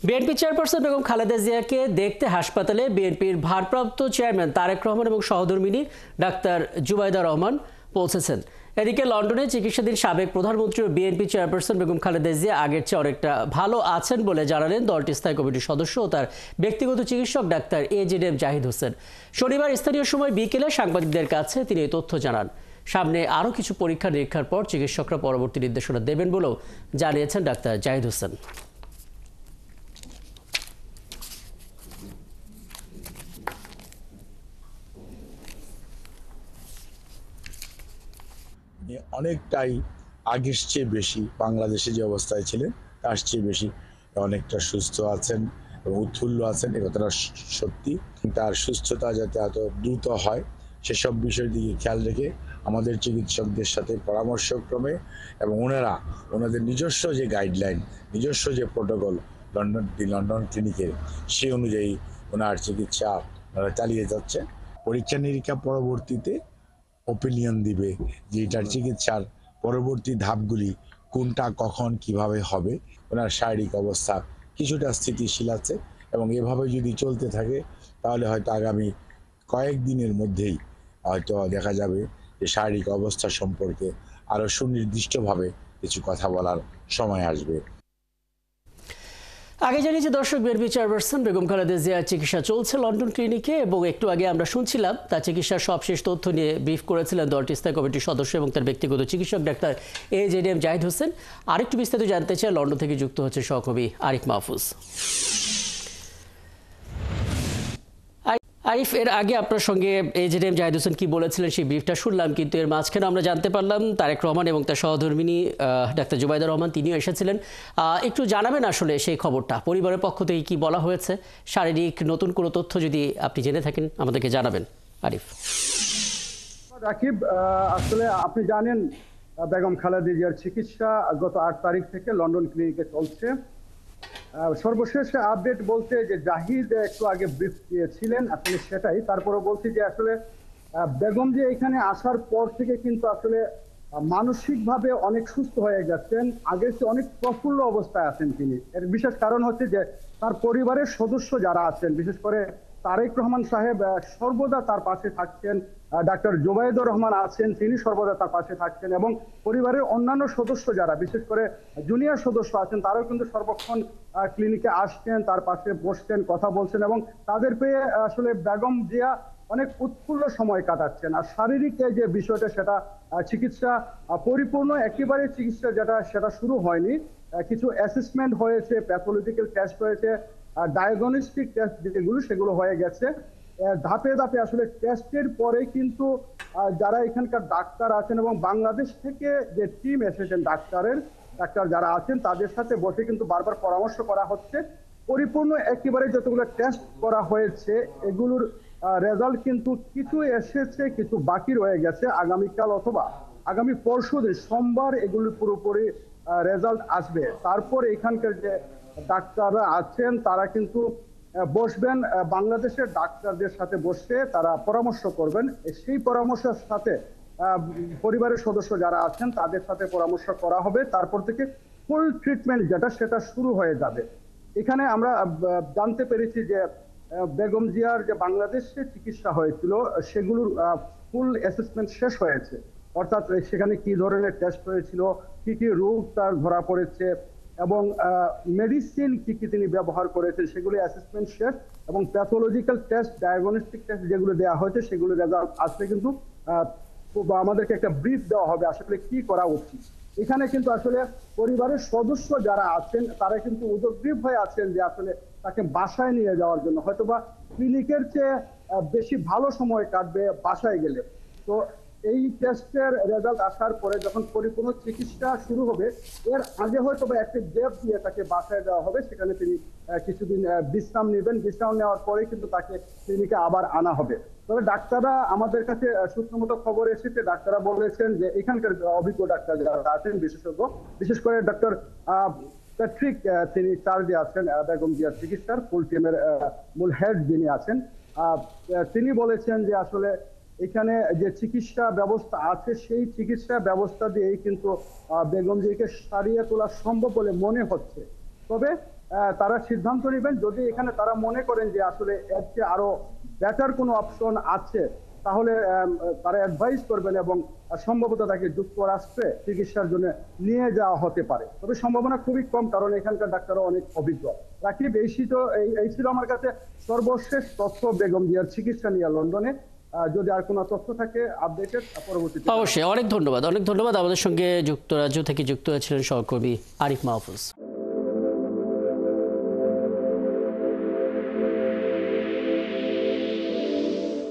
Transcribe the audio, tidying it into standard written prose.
BNP chairperson Begum Khaleda জিয়াকে দেখতে হাসপাতালে বিএনপির ভারপ্রাপ্ত চেয়ারম্যান তারেক রহমান এবং সহধর্মিণী ডাক্তার জুবাইদা রহমান পৌঁছেছেন। এদিকে লন্ডনে চিকিৎসাধীন সাবেক প্রধানমন্ত্রী ও বিএনপি চেয়ারপারসন বেগম খালেদা জিয়া আগের চেয়ে অনেকটা ভালো আছেন বলে জানালেন দলটির স্থায়ী কমিটির সদস্য ও তার ব্যক্তিগত চিকিৎসক ডাক্তার AJM জাহিদ হোসেন। শনিবার স্থানীয় সময় বিকেলে সাংবাদিকদের কাছে তিনি এই তথ্য জানান। সামনে আরও কিছু পরীক্ষা নিরীক্ষার পর চিকিৎসকরা পরবর্তী নির্দেশনা দেবেন বলেও জানিয়েছেন ডাক্তার জাহিদ হোসেন। অনেকটাই আগের চেয়ে বেশি বাংলাদেশে যে অবস্থায় ছিলেন তার চেয়ে বেশি অনেকটা সুস্থ আছেন এবং উৎফুল্ল আছেন, এ কথাটা সত্যি। তার সুস্থতা যাতে এত দ্রুত হয় সেসব বিষয়ের দিকে খেয়াল রেখে আমাদের চিকিৎসকদের সাথে পরামর্শক্রমে এবং ওনাদের নিজস্ব যে গাইডলাইন, নিজস্ব যে প্রোটোকল লন্ডন ক্লিনিকের, সেই অনুযায়ী ওনার চিকিৎসা ওনারা চালিয়ে যাচ্ছে। পরীক্ষা নিরীক্ষা পরবর্তীতে ওপিনিয়ন দিবে যে এটার চিকিৎসার পরবর্তী ধাপগুলি কোনটা কখন কিভাবে হবে। ওনার শারীরিক অবস্থা কিছুটা স্থিতিশীল আছে এবং এভাবে যদি চলতে থাকে তাহলে হয়তো আগামী কয়েকদিনের মধ্যেই হয়তো দেখা যাবে যে শারীরিক অবস্থা সম্পর্কে আরও সুনির্দিষ্টভাবে কিছু কথা বলার সময় আসবে। আগে জানিয়েছি দর্শক, বিএনপি চেয়ারপারসন বেগম খালেদা জিয়ার চিকিৎসা চলছে লন্ডন ক্লিনিকে এবং একটু আগে আমরা শুনছিলাম তার চিকিৎসার সবশেষ তথ্য নিয়ে ব্রিফ করেছিলেন দলটির স্থায়ী কমিটির সদস্য এবং তার ব্যক্তিগত চিকিৎসক ডাক্তার AJM জাহিদ হোসেন। আরেকটু বিস্তারিত জানতে চাই, লন্ডন থেকে যুক্ত হচ্ছে সহকর্মী আরিফ মাহফুজ। আরিফ, এর আগে আপনার সঙ্গে AJM জাহিদ হোসেন কি বলেছিলেন সেই ব্রিফটা শুনলাম, কিন্তু এর মাঝখানে আমরা জানতে পারলাম তারেক রহমান এবং তার সহধর্মিণী ডাক্তার জুবাইদা রহমান তিনিও এসেছিলেন। একটু জানাবেন আসলে সেই খবরটা, পরিবারের পক্ষ থেকে কি বলা হয়েছে, শারীরিক নতুন কোনো তথ্য যদি আপনি জেনে থাকেন আমাদেরকে জানাবেন। আরিফ। রাকিব, আসলে আপনি জানেন বেগম খালেদা জিয়ার চিকিৎসা গত 8 তারিখ থেকে লন্ডন ক্লিনিকে চলছে। সর্বশেষ আপডেট বলতে যে জাহিদ একটু আগে ব্রিফ দিয়েছিলেন, আসলে সেটাই। তারপরে বলছি যে আসলে বেগম যে এখানে আসার পর থেকে কিন্তু আসলে মানসিকভাবে অনেক সুস্থ হয়ে গেছেন, আগের চেয়ে অনেক প্রফুল্ল অবস্থায় আছেন তিনি। এর বিশেষ কারণ হচ্ছে যে তার পরিবারের সদস্য যারা আছেন, বিশেষ করে তারেক রহমান সাহেব সর্বদা তার পাশে থাকছেন, ডাক্তার জুবাইদা রহমান আছেন, তিনি সর্বদা তার পাশে থাকছেন, এবং পরিবারের অন্যান্য সদস্য যারা বিশেষ করে জুনিয়র সদস্য আছেন তারাও কিন্তু সর্বক্ষণ ক্লিনিকে আসছেন, তার পাশে বসছেন, কথা বলছেন, এবং তাদের পেয়ে আসলে বেগম জিয়া অনেক উৎফুল্ল সময় কাটাচ্ছেন। আর শারীরিক যে বিষয়টা, সেটা চিকিৎসা পরিপূর্ণ একেবারে চিকিৎসা সেটা শুরু হয়নি। কিছু অ্যাসেসমেন্ট হয়েছে, প্যাথোলজিক্যাল টেস্ট হয়েছে, ডায়াগনস্টিক টেস্ট যেগুলো সেগুলো হয়ে গেছে। ধাপে ধাপে আসলে টেস্টের পরে কিন্তু যারা এখানকার ডাক্তার আছেন এবং বাংলাদেশ থেকে যে টিম এসেছেন ডাক্তার যারা আছেন তাদের সাথে বসে কিন্তু বারবার পরামর্শ করা হচ্ছে। পরিপূর্ণ একেবারে যতগুলো টেস্ট করা হয়েছে এগুলোর রেজাল্ট কিন্তু কিছু এসেছে, কিছু বাকি রয়ে গেছে। আগামীকাল অথবা আগামী পরশুদিন সোমবার এগুলো পুরোপুরি রেজাল্ট আসবে। তারপর এখানকার যে ডাক্তাররা আছেন তারা কিন্তু বসবেন, বাংলাদেশের ডাক্তারদের সাথে বসে তারা পরামর্শ করবেন। সেই পরামর্শের সাথে পরিবারের সদস্য যারা আছেন তাদের সাথে পরামর্শ করা হবে। তারপর থেকে ফুল ট্রিটমেন্ট সেটা শুরু হয়ে যাবে। এখানে আমরা জানতে পেরেছি যে বেগম জিয়ার যে বাংলাদেশে চিকিৎসা হয়েছিল সেগুলোর ফুল অ্যাসেসমেন্ট শেষ হয়েছে, অর্থাৎ সেখানে কি ধরনের টেস্ট হয়েছিল, কি কি রোগ তার ধরা পড়েছে এবং মেডিসিন কি কি তিনি ব্যবহার করেছেন সেগুলো অ্যাসেসমেন্ট শেষ, এবং প্যাথোলজিক্যাল টেস্ট, ডায়াগনস্টিক টেস্ট যেগুলো দেওয়া হয়েছে সেগুলো রেজাল্ট আসলে কিন্তু আমাদেরকে একটা ব্রিফ দেওয়া হবে আসলে কি করা উচিত। এখানে কিন্তু আসলে পরিবারের সদস্য যারা আছেন তারা কিন্তু উদ্গ্রীব হয়ে আছেন যে আসলে তাকে বাসায় নিয়ে যাওয়ার জন্য, হয়তোবা ক্লিনিকের চেয়ে বেশি ভালো সময় কাটবে বাসায় গেলে। তো এই টেস্টের রেজাল্ট আসার পরে যখন পরিপূর্ণ চিকিৎসা শুরু হবে এর আগে হয়তোবা একটা গ্যাপ দিয়ে তাকে বাসায় দেওয়া হবে, সেখানে তিনি কিছুদিন বিশ্রাম নেবেন। বিশ্রাম নেওয়ার পরে কিন্তু তাকে ক্লিনিকে আবার আনা হবে। তবে ডাক্তাররা আমাদের কাছে সূত্রমতো খবর এসেছে, ডাক্তাররা বলেছেন যে এখানকার অভিজ্ঞ ডাক্তার যারা আছেন বিশেষজ্ঞ, বিশেষ করে ডক্টর প্যাট্রিক, তিনি চার্জে আছেন বেগম জিয়ার চিকিৎসার, ফুল টিমের মূল হেড যিনি আছেন, তিনি বলেছেন যে আসলে এখানে যে চিকিৎসা ব্যবস্থা আছে সেই চিকিৎসা ব্যবস্থা দিয়েই কিন্তু বেগম জিয়াকে সারিয়ে তোলা সম্ভব বলে মনে হচ্ছে। তবে তারা সিদ্ধান্ত নেবেন যদি এখানে তারা মনে করেন যে আসলে এর চেয়ে আরো বেটার কোনো অপশন আছে, তাহলে তারা অ্যাডভাইস করবেন এবং সম্ভবত তাকে যুক্তরাষ্ট্রে চিকিৎসার জন্য নিয়ে যাওয়া হতে পারে। তবে সম্ভাবনা খুবই কম, কারণ এখানকার ডাক্তাররা অনেক অভিজ্ঞ। রাকিব, এই ছিল আমার কাছে সর্বশেষ তথ্য বেগম জিয়ার চিকিৎসা নিয়ে লন্ডনে। যদি আর কোনো তথ্য থাকে আপডেটেড পরবর্তীতে। অবশ্যই, অনেক ধন্যবাদ আমাদের সঙ্গে যুক্তরাজ্য থেকে যুক্ত হয়েছিলেন সহকর্মী আরিফ মাহফুজ।